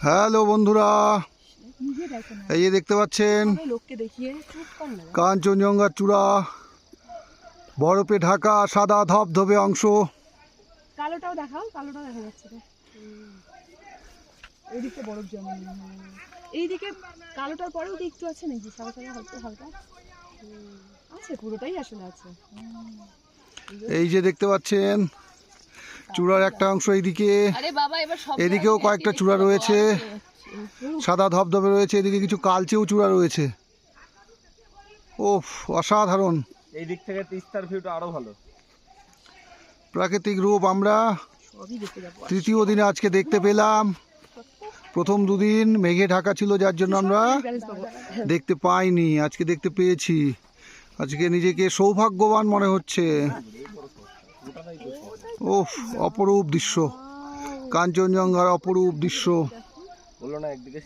Hello বন্ধুরা, এই যে দেখতে পাচ্ছেন কাঞ্চনজঙ্ঘার চূড়া, বরফে ঢাকা সাদা ধবধবে অংশ। কালোটাও দেখাও, কালোটাও দেখা যাচ্ছে তো। এইদিকে বরফ জমা, এইদিকে কালোটার পরেও কি একটু আছে নাকি? সাদা সাদা হালকা হালকা আছে, পুরোটাই আসলে আছে। এই যে দেখতে পাচ্ছেন চূড়ার একটা অংশ, এইদিকে এদিকেও কয়েকটা চূড়া রয়েছে, সাদা ধবধবে রয়েছে, এদিকে কিছু কালচেও চূড়া রয়েছে। ওফ, অসাধারণ! এই দিক থেকে তিস্তার ভিউটা আরো ভালো। প্রাকৃতিক রূপ আমরা তৃতীয় দিনে আজকে দেখতে পেলাম। প্রথম দুদিন মেঘে ঢাকা ছিল, যার জন্য আমরা দেখতে পাইনি, আজকে দেখতে পেয়েছি। আজকে নিজেকে সৌভাগ্যবান মনে হচ্ছে। ওফ, অপরূপ দৃশ্য, কাঞ্চনজঙ্ঘার অপরূপ দৃশ্য। বললো না একদিকে